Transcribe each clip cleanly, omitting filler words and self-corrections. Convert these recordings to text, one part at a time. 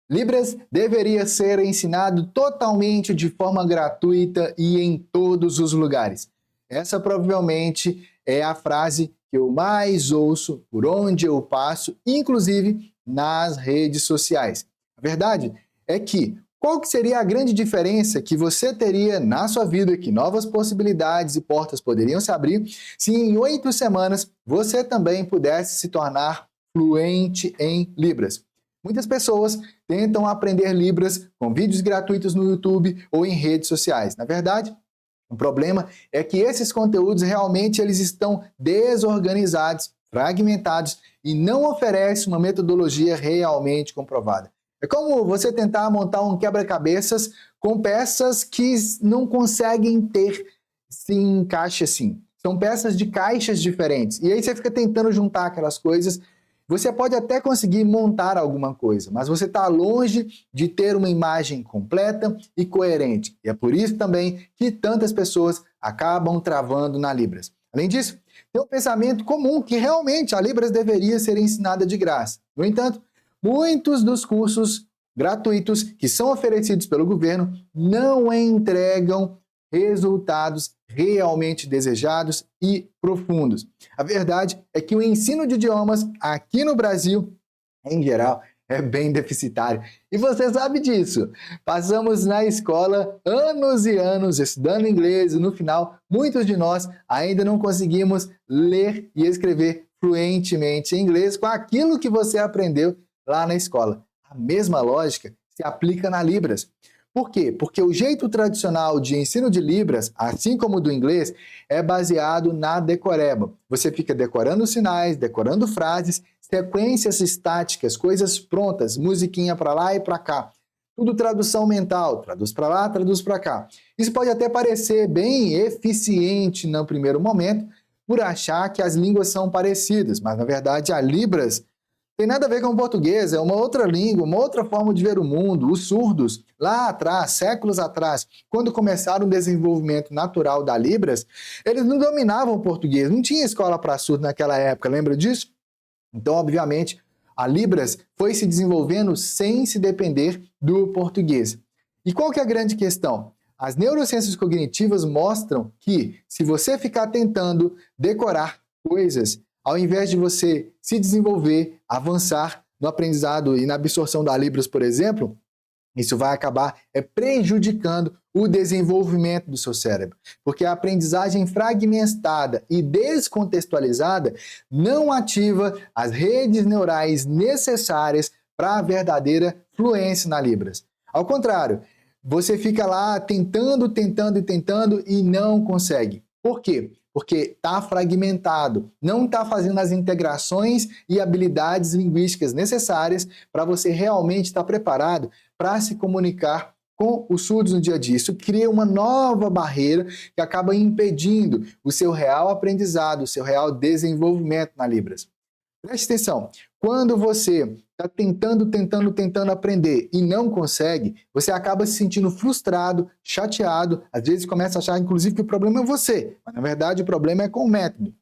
Libras deveria ser ensinado totalmente de forma gratuita e em todos os lugares. Essa provavelmente é a frase que eu mais ouço por onde eu passo, inclusive nas redes sociais. A verdade é que qual que seria a grande diferença que você teria na sua vida, que novas possibilidades e portas poderiam se abrir, se em 8 semanas você também pudesse se tornar fluente em Libras? Muitas pessoas tentam aprender Libras com vídeos gratuitos no YouTube ou em redes sociais. Na verdade, o problema é que esses conteúdos realmente eles estão desorganizados, fragmentados e não oferecem uma metodologia realmente comprovada. É como você tentar montar um quebra-cabeças com peças que não conseguem ter se encaixe assim. São peças de caixas diferentes. E aí você fica tentando juntar aquelas coisas. Você pode até conseguir montar alguma coisa, mas você está longe de ter uma imagem completa e coerente. E é por isso também que tantas pessoas acabam travando na Libras. Além disso, tem um pensamento comum que realmente a Libras deveria ser ensinada de graça. No entanto, muitos dos cursos gratuitos que são oferecidos pelo governo não entregam resultados realmente desejados e profundos. A verdade é que o ensino de idiomas aqui no Brasil, em geral, é bem deficitário. E você sabe disso. Passamos na escola anos e anos estudando inglês e no final, muitos de nós ainda não conseguimos ler e escrever fluentemente em inglês com aquilo que você aprendeu lá na escola. A mesma lógica se aplica na Libras. Por quê? Porque o jeito tradicional de ensino de Libras, assim como do inglês, é baseado na decoreba. Você fica decorando sinais, decorando frases, sequências estáticas, coisas prontas, musiquinha para lá e para cá. Tudo tradução mental, traduz para lá, traduz para cá. Isso pode até parecer bem eficiente no primeiro momento, por achar que as línguas são parecidas, mas na verdade a Libras tem nada a ver com o português, é uma outra língua, uma outra forma de ver o mundo. Os surdos, lá atrás, séculos atrás, quando começaram o desenvolvimento natural da Libras, eles não dominavam o português, não tinha escola para surdo naquela época, lembra disso? Então, obviamente, a Libras foi se desenvolvendo sem se depender do português. E qual que é a grande questão? As neurociências cognitivas mostram que, se você ficar tentando decorar coisas, ao invés de você se desenvolver, avançar no aprendizado e na absorção da Libras, por exemplo, isso vai acabar prejudicando o desenvolvimento do seu cérebro. Porque a aprendizagem fragmentada e descontextualizada não ativa as redes neurais necessárias para a verdadeira fluência na Libras. Ao contrário, você fica lá tentando e não consegue. Por quê? Porque está fragmentado, não está fazendo as integrações e habilidades linguísticas necessárias para você realmente estar preparado para se comunicar com os surdos no dia a dia. Isso cria uma nova barreira que acaba impedindo o seu real aprendizado, o seu real desenvolvimento na Libras. Preste atenção, quando você está tentando aprender e não consegue, você acaba se sentindo frustrado, chateado, às vezes começa a achar, inclusive, que o problema é você, mas na verdade o problema é com o método.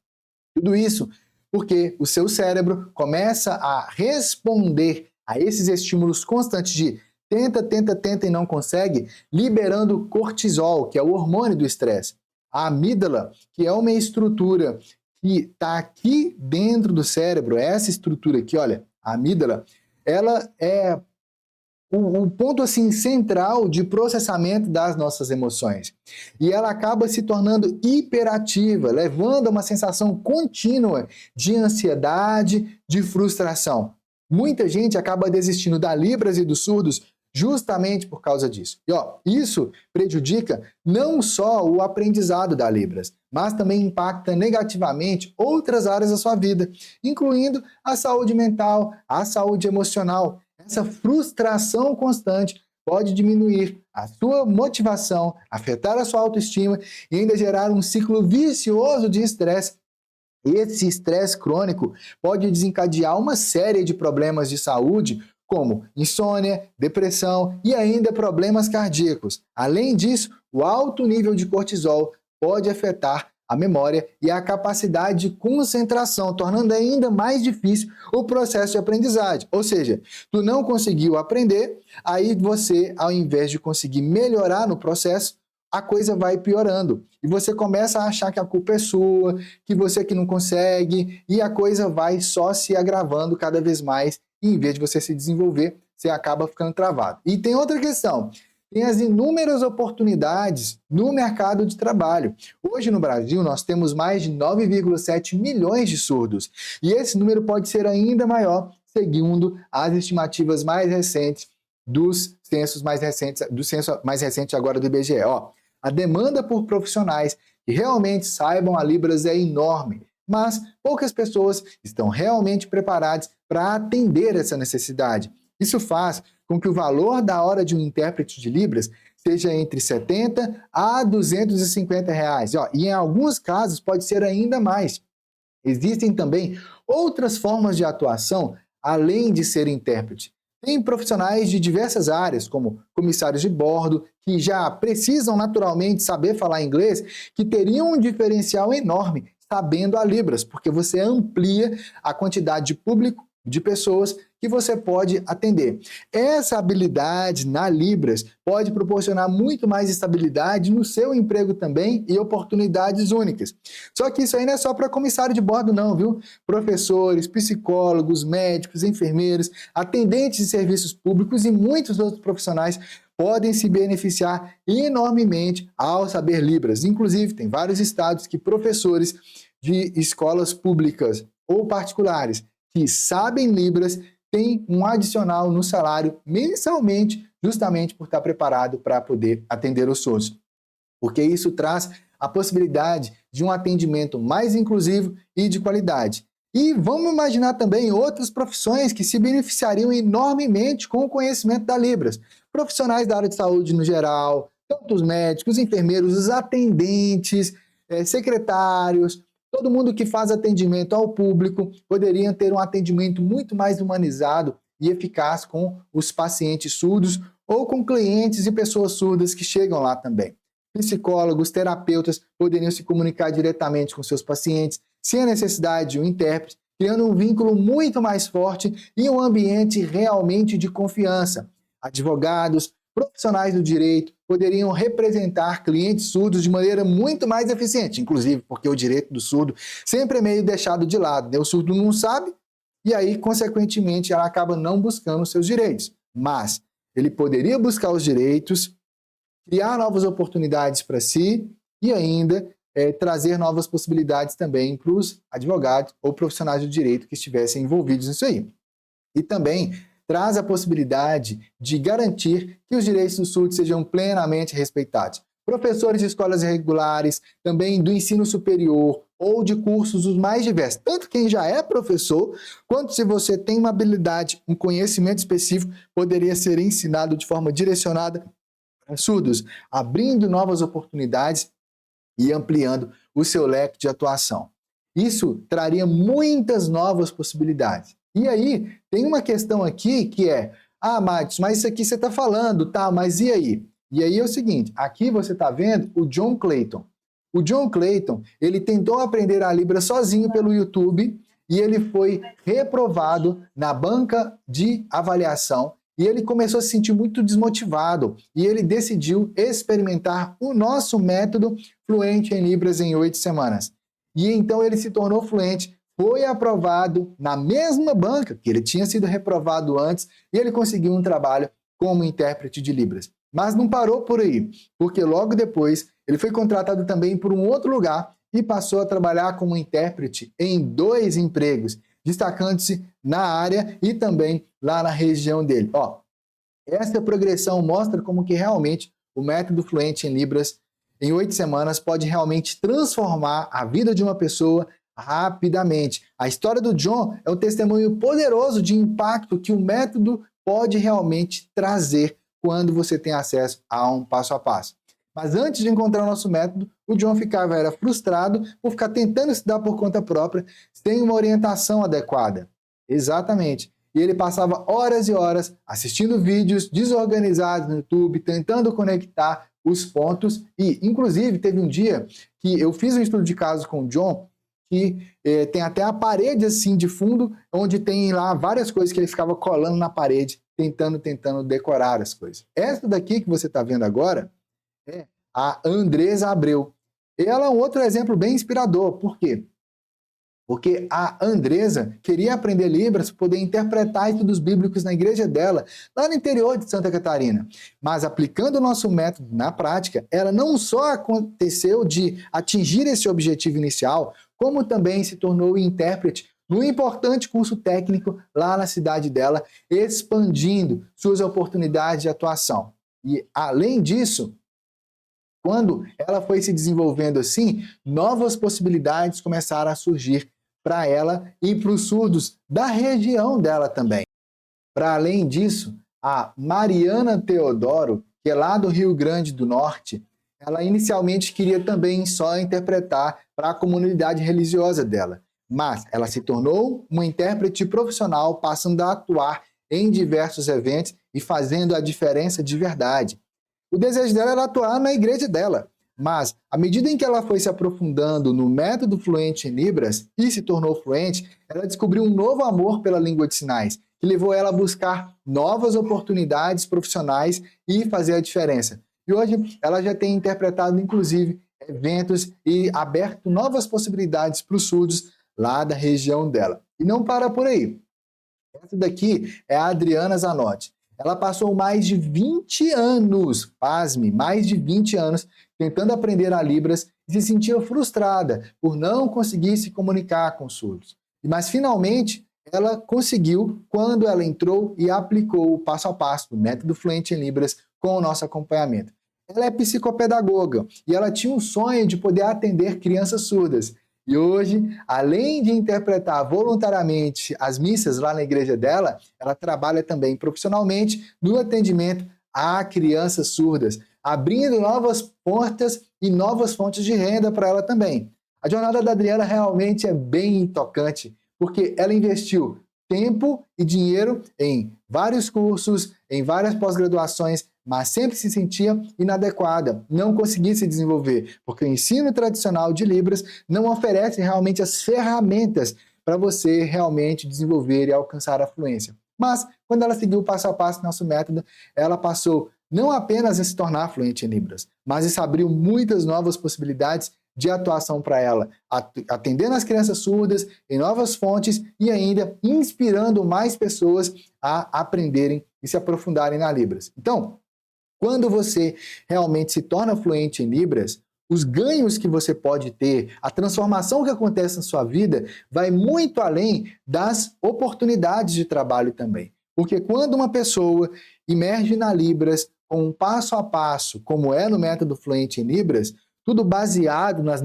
Tudo isso porque o seu cérebro começa a responder a esses estímulos constantes de tenta e não consegue, liberando cortisol, que é o hormônio do estresse. A amígdala, que é uma estrutura que está aqui dentro do cérebro, essa estrutura aqui, olha, a amígdala, ela é o ponto assim central de processamento das nossas emoções. E ela acaba se tornando hiperativa, levando a uma sensação contínua de ansiedade, de frustração. Muita gente acaba desistindo da Libras e dos surdos justamente por causa disso. E isso prejudica não só o aprendizado da Libras, mas também impacta negativamente outras áreas da sua vida, incluindo a saúde mental, a saúde emocional. Essa frustração constante pode diminuir a sua motivação, afetar a sua autoestima e ainda gerar um ciclo vicioso de estresse. Esse estresse crônico pode desencadear uma série de problemas de saúde, como insônia, depressão e ainda problemas cardíacos. Além disso, o alto nível de cortisol pode afetar a memória e a capacidade de concentração, tornando ainda mais difícil o processo de aprendizagem. Ou seja, tu não conseguiu aprender, aí você, ao invés de conseguir melhorar no processo, a coisa vai piorando. E você começa a achar que a culpa é sua, que você que não consegue, e a coisa vai só se agravando cada vez mais, e em vez de você se desenvolver, você acaba ficando travado. E tem outra questão. Tem as inúmeras oportunidades no mercado de trabalho. Hoje no Brasil nós temos mais de 9,7 milhões de surdos. E esse número pode ser ainda maior, segundo as estimativas mais recentes do censo mais recente agora do IBGE. A demanda por profissionais que realmente saibam a Libras é enorme, mas poucas pessoas estão realmente preparadas para atender essa necessidade. Isso faz com que o valor da hora de um intérprete de Libras seja entre R$ 70 a R$ 250. E em alguns casos pode ser ainda mais. Existem também outras formas de atuação além de ser intérprete. Tem profissionais de diversas áreas, como comissários de bordo, que já precisam naturalmente saber falar inglês, que teriam um diferencial enorme sabendo a Libras, porque você amplia a quantidade de público, de pessoas que você pode atender. Essa habilidade na Libras pode proporcionar muito mais estabilidade no seu emprego também e oportunidades únicas. Só que isso aí não é só para comissário de bordo não, viu? Professores, psicólogos, médicos, enfermeiros, atendentes de serviços públicos e muitos outros profissionais podem se beneficiar enormemente ao saber Libras. Inclusive, tem vários estados que professores de escolas públicas ou particulares que sabem Libras têm um adicional no salário mensalmente, justamente por estar preparado para poder atender os surdos. Porque isso traz a possibilidade de um atendimento mais inclusivo e de qualidade. E vamos imaginar também outras profissões que se beneficiariam enormemente com o conhecimento da Libras. Profissionais da área de saúde no geral, tanto os médicos, enfermeiros, os atendentes, secretários, todo mundo que faz atendimento ao público poderia ter um atendimento muito mais humanizado e eficaz com os pacientes surdos ou com clientes e pessoas surdas que chegam lá também. Psicólogos, terapeutas poderiam se comunicar diretamente com seus pacientes sem a necessidade de um intérprete, criando um vínculo muito mais forte e um ambiente realmente de confiança. Advogados, profissionais do direito poderiam representar clientes surdos de maneira muito mais eficiente, inclusive porque o direito do surdo sempre é meio deixado de lado, né? O surdo não sabe e aí, consequentemente, ela acaba não buscando os seus direitos. Mas ele poderia buscar os direitos, criar novas oportunidades para si e ainda trazer novas possibilidades também para os advogados ou profissionais do direito que estivessem envolvidos nisso aí. E também traz a possibilidade de garantir que os direitos dos surdos sejam plenamente respeitados. Professores de escolas regulares, também do ensino superior ou de cursos os mais diversos, tanto quem já é professor, quanto se você tem uma habilidade, um conhecimento específico, poderia ser ensinado de forma direcionada para surdos, abrindo novas oportunidades e ampliando o seu leque de atuação. Isso traria muitas novas possibilidades. E aí, tem uma questão aqui que é, Matheus, mas isso aqui você está falando, tá, mas e aí? E aí é o seguinte, aqui você está vendo o John Clayton. O John Clayton, ele tentou aprender a Libra sozinho pelo YouTube e ele foi reprovado na banca de avaliação e ele começou a se sentir muito desmotivado e ele decidiu experimentar o nosso método Fluente em Libras em 8 semanas. E então ele se tornou fluente, foi aprovado na mesma banca que ele tinha sido reprovado antes e ele conseguiu um trabalho como intérprete de Libras. Mas não parou por aí, porque logo depois ele foi contratado também por um outro lugar e passou a trabalhar como intérprete em 2 empregos, destacando-se na área e também lá na região dele. Essa progressão mostra como que realmente o método Fluente em Libras em 8 semanas pode realmente transformar a vida de uma pessoa rapidamente. A história do John é um testemunho poderoso de impacto que o método pode realmente trazer quando você tem acesso a um passo a passo. Mas antes de encontrar o nosso método, o John era frustrado por ficar tentando estudar por conta própria, sem uma orientação adequada. Exatamente. e ele passava horas e horas assistindo vídeos desorganizados no YouTube, tentando conectar os pontos. E, inclusive, teve um dia que eu fiz um estudo de caso com o John, que tem até a parede assim de fundo, onde tem lá várias coisas que ele ficava colando na parede, tentando decorar as coisas. Essa daqui que você está vendo agora é a Andresa Abreu. Ela é um outro exemplo bem inspirador. Por quê? Porque a Andresa queria aprender Libras para poder interpretar estudos bíblicos na igreja dela, lá no interior de Santa Catarina. Mas aplicando o nosso método na prática, ela não só aconteceu de atingir esse objetivo inicial, como também se tornou intérprete no importante curso técnico lá na cidade dela, expandindo suas oportunidades de atuação. E, além disso, quando ela foi se desenvolvendo assim, novas possibilidades começaram a surgir para ela e para os surdos da região dela também. Para além disso, a Mariana Teodoro, que é lá do Rio Grande do Norte, ela inicialmente queria também só interpretar para a comunidade religiosa dela, mas ela se tornou uma intérprete profissional, passando a atuar em diversos eventos e fazendo a diferença de verdade. O desejo dela era atuar na igreja dela, mas à medida em que ela foi se aprofundando no método fluente em Libras e se tornou fluente, ela descobriu um novo amor pela língua de sinais, que levou ela a buscar novas oportunidades profissionais e fazer a diferença. E hoje ela já tem interpretado, inclusive, eventos e aberto novas possibilidades para os surdos lá da região dela. E não para por aí. Essa daqui é a Adriana Zanotti. Ela passou mais de 20 anos, pasme, mais de 20 anos, tentando aprender a Libras e se sentia frustrada por não conseguir se comunicar com os surdos. Mas, finalmente, ela conseguiu quando ela entrou e aplicou o passo a passo do método Fluente em Libras com o nosso acompanhamento. Ela é psicopedagoga e ela tinha um sonho de poder atender crianças surdas. E hoje, além de interpretar voluntariamente as missas lá na igreja dela, ela trabalha também profissionalmente no atendimento a crianças surdas, abrindo novas portas e novas fontes de renda para ela também. A jornada da Adriana realmente é bem tocante, porque ela investiu tempo e dinheiro em vários cursos, em várias pós-graduações, mas sempre se sentia inadequada, não conseguia se desenvolver, porque o ensino tradicional de Libras não oferece realmente as ferramentas para você realmente desenvolver e alcançar a fluência. Mas, quando ela seguiu o passo a passo do nosso método, ela passou não apenas a se tornar fluente em Libras, mas isso abriu muitas novas possibilidades de atuação para ela, atendendo as crianças surdas em novas fontes e ainda inspirando mais pessoas a aprenderem e se aprofundarem na Libras. Então, quando você realmente se torna fluente em Libras, os ganhos que você pode ter, a transformação que acontece na sua vida, vai muito além das oportunidades de trabalho também. Porque quando uma pessoa emerge na Libras com um passo a passo, como é no método Fluente em Libras, tudo baseado nas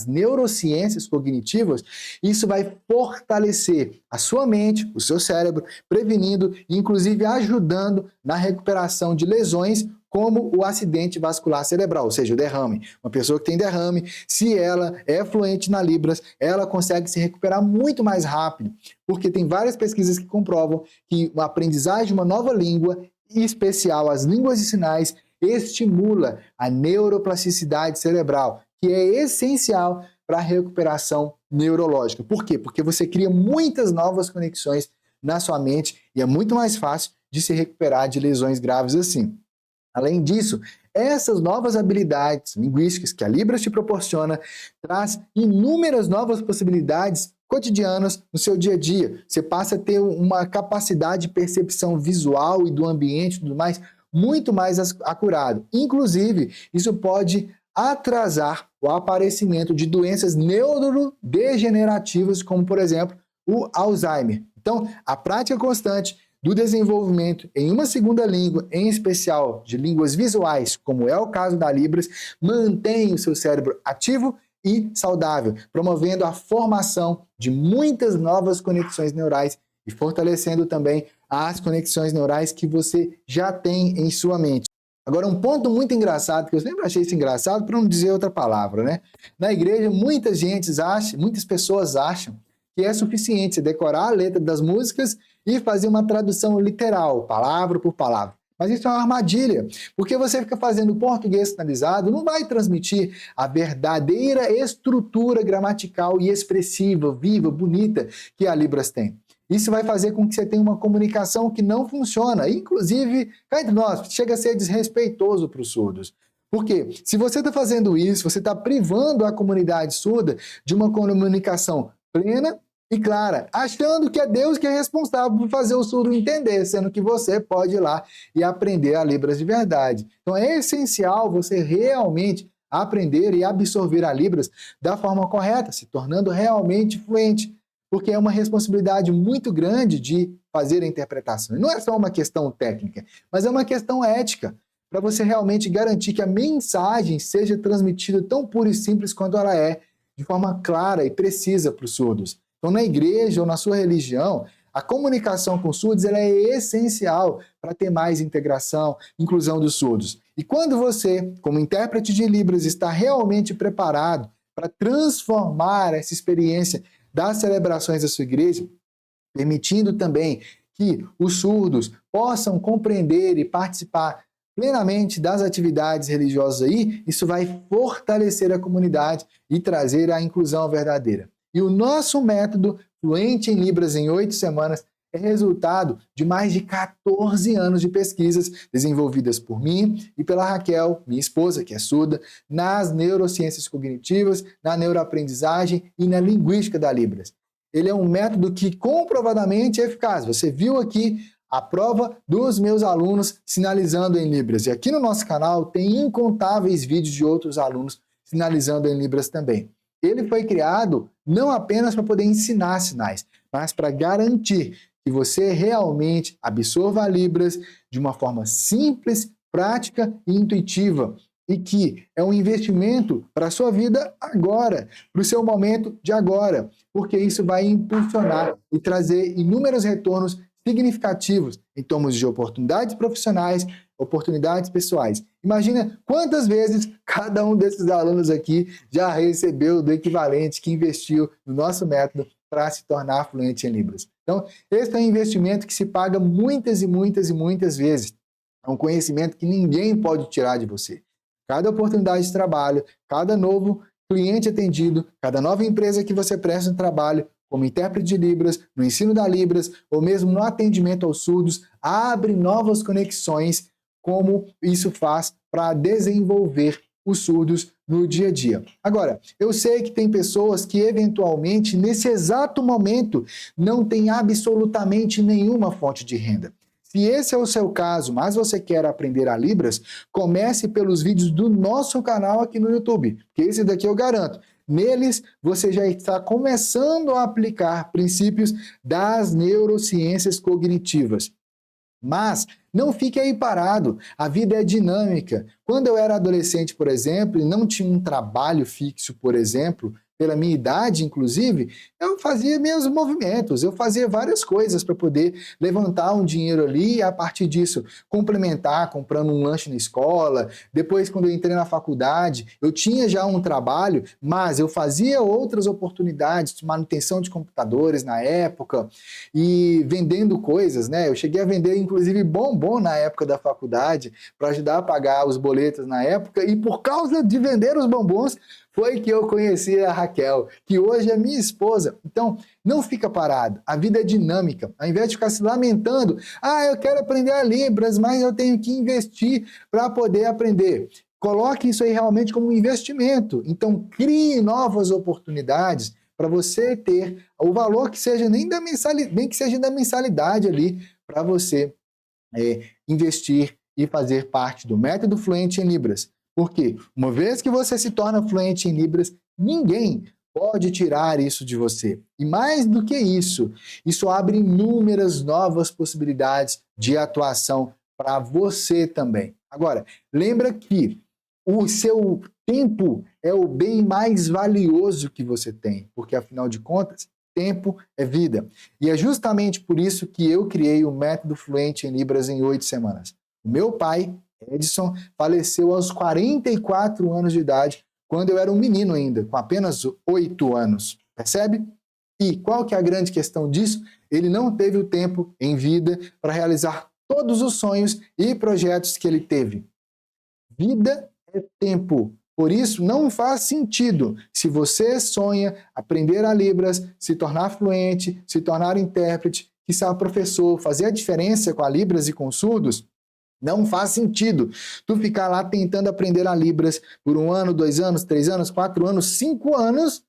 neurociências cognitivas, isso vai fortalecer a sua mente, o seu cérebro, prevenindo e inclusive ajudando na recuperação de lesões como o acidente vascular cerebral, ou seja, o derrame. Uma pessoa que tem derrame, se ela é fluente na Libras, ela consegue se recuperar muito mais rápido, porque tem várias pesquisas que comprovam que a aprendizagem de uma nova língua, em especial as línguas de sinais, estimula a neuroplasticidade cerebral, que é essencial para a recuperação neurológica. Por quê? Porque você cria muitas novas conexões na sua mente e é muito mais fácil de se recuperar de lesões graves assim. Além disso, essas novas habilidades linguísticas que a Libras te proporciona traz inúmeras novas possibilidades cotidianas no seu dia a dia. Você passa a ter uma capacidade de percepção visual e do ambiente e tudo mais muito mais acurado. Inclusive, isso pode atrasar o aparecimento de doenças neurodegenerativas, como, por exemplo, o Alzheimer. Então, a prática constante do desenvolvimento em uma segunda língua, em especial de línguas visuais, como é o caso da Libras, mantém o seu cérebro ativo e saudável, promovendo a formação de muitas novas conexões neurais e fortalecendo também as conexões neurais que você já tem em sua mente. Agora, um ponto muito engraçado, que eu sempre achei isso engraçado, para não dizer outra palavra, né? Na igreja, muitas pessoas acham que é suficiente você decorar a letra das músicas e fazer uma tradução literal, palavra por palavra. Mas isso é uma armadilha, porque você fica fazendo português sinalizado, não vai transmitir a verdadeira estrutura gramatical e expressiva, viva, bonita que a Libras tem. Isso vai fazer com que você tenha uma comunicação que não funciona. Inclusive, cá entre nós, chega a ser desrespeitoso para os surdos. Por quê? Se você está fazendo isso, você está privando a comunidade surda de uma comunicação plena e clara, achando que é Deus que é responsável por fazer o surdo entender, sendo que você pode ir lá e aprender a Libras de verdade. Então é essencial você realmente aprender e absorver a Libras da forma correta, se tornando realmente fluente, porque é uma responsabilidade muito grande de fazer a interpretação. E não é só uma questão técnica, mas é uma questão ética, para você realmente garantir que a mensagem seja transmitida tão pura e simples quanto ela é, de forma clara e precisa para os surdos. Então, na igreja ou na sua religião, a comunicação com os surdos ela é essencial para ter mais integração, inclusão dos surdos. E quando você, como intérprete de Libras, está realmente preparado para transformar essa experiência das celebrações da sua igreja, permitindo também que os surdos possam compreender e participar plenamente das atividades religiosas aí, isso vai fortalecer a comunidade e trazer a inclusão verdadeira. E o nosso método Fluente em Libras em 8 semanas é resultado de mais de 14 anos de pesquisas desenvolvidas por mim e pela Raquel, minha esposa, que é surda, nas neurociências cognitivas, na neuroaprendizagem e na linguística da Libras. Ele é um método que comprovadamente é eficaz. Você viu aqui a prova dos meus alunos sinalizando em Libras. E aqui no nosso canal tem incontáveis vídeos de outros alunos sinalizando em Libras também. Ele foi criado não apenas para poder ensinar sinais, mas para garantir que você realmente absorva a Libras de uma forma simples, prática e intuitiva, e que é um investimento para a sua vida agora, para o seu momento de agora, porque isso vai impulsionar e trazer inúmeros retornos significativos em termos de oportunidades profissionais, oportunidades pessoais. Imagina quantas vezes cada um desses alunos aqui já recebeu do equivalente que investiu no nosso método para se tornar fluente em Libras. Então, esse é um investimento que se paga muitas e muitas e muitas vezes. É um conhecimento que ninguém pode tirar de você. Cada oportunidade de trabalho, cada novo cliente atendido, cada nova empresa que você presta um trabalho, como intérprete de Libras, no ensino da Libras, ou mesmo no atendimento aos surdos, abre novas conexões, como isso faz para desenvolver os surdos no dia a dia. Agora, eu sei que tem pessoas que eventualmente, nesse exato momento, não têm absolutamente nenhuma fonte de renda. Se esse é o seu caso, mas você quer aprender a Libras, comece pelos vídeos do nosso canal aqui no YouTube, que esse daqui eu garanto. Neles, você já está começando a aplicar princípios das neurociências cognitivas. Mas não fique aí parado, a vida é dinâmica. Quando eu era adolescente, por exemplo, e não tinha um trabalho fixo, por exemplo, pela minha idade, inclusive, eu fazia meus movimentos, eu fazia várias coisas para poder levantar um dinheiro ali e, a partir disso, complementar, comprando um lanche na escola. Depois, quando eu entrei na faculdade, eu tinha já um trabalho, mas eu fazia outras oportunidades, de manutenção de computadores na época e vendendo coisas, né? Eu cheguei a vender, inclusive, bombom na época da faculdade para ajudar a pagar os boletos na época, e por causa de vender os bombons, foi que eu conheci a Raquel, que hoje é minha esposa. Então, não fica parado. A vida é dinâmica. Ao invés de ficar se lamentando, eu quero aprender a Libras, mas eu tenho que investir para poder aprender. Coloque isso aí realmente como um investimento. Então, crie novas oportunidades para você ter o valor que seja nem que seja da mensalidade ali, para você investir e fazer parte do método Fluente em Libras. Porque uma vez que você se torna fluente em Libras, ninguém pode tirar isso de você. E mais do que isso abre inúmeras novas possibilidades de atuação para você também. Agora, lembra que o seu tempo é o bem mais valioso que você tem, porque afinal de contas, tempo é vida. E é justamente por isso que eu criei o método Fluente em Libras em 8 semanas. O meu pai, Edson, faleceu aos 44 anos de idade, quando eu era um menino ainda, com apenas 8 anos. Percebe? E qual que é a grande questão disso? Ele não teve o tempo em vida para realizar todos os sonhos e projetos que ele teve. Vida é tempo. Por isso, não faz sentido, se você sonha aprender a Libras, se tornar fluente, se tornar intérprete, quiçá professor, fazer a diferença com a Libras e com os surdos, não faz sentido tu ficar lá tentando aprender a Libras por 1 ano, 2 anos, 3 anos, 4 anos, 5 anos,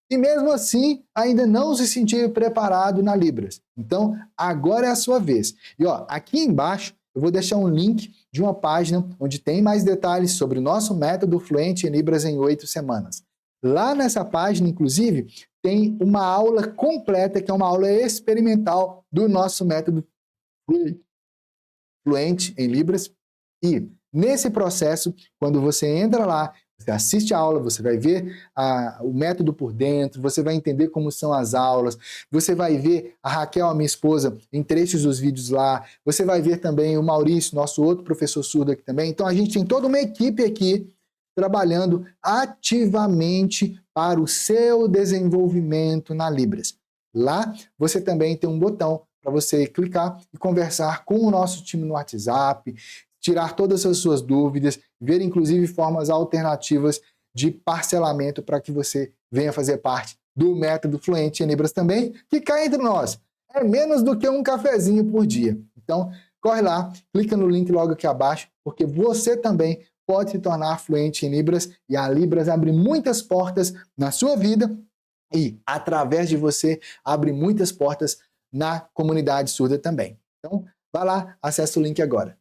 e mesmo assim ainda não se sentir preparado na Libras. Então, agora é a sua vez. E ó, aqui embaixo eu vou deixar um link de uma página onde tem mais detalhes sobre o nosso método Fluente em Libras em 8 semanas. Lá nessa página, inclusive, tem uma aula completa, que é uma aula experimental do nosso método Fluente em Libras. E nesse processo, quando você entra lá, você assiste a aula, você vai ver o método por dentro, você vai entender como são as aulas, você vai ver a Raquel, a minha esposa, em trechos dos vídeos lá, você vai ver também o Maurício, nosso outro professor surdo aqui também. Então a gente tem toda uma equipe aqui trabalhando ativamente para o seu desenvolvimento na Libras. Lá você também tem um botão para você clicar e conversar com o nosso time no WhatsApp, tirar todas as suas dúvidas, ver inclusive formas alternativas de parcelamento para que você venha fazer parte do método Fluente em Libras também, que cá entre nós é menos do que um cafezinho por dia. Então, corre lá, clica no link logo aqui abaixo, porque você também pode se tornar fluente em Libras e a Libras abre muitas portas na sua vida e, através de você, abre muitas portas na comunidade surda também. Então, vai lá, acessa o link agora.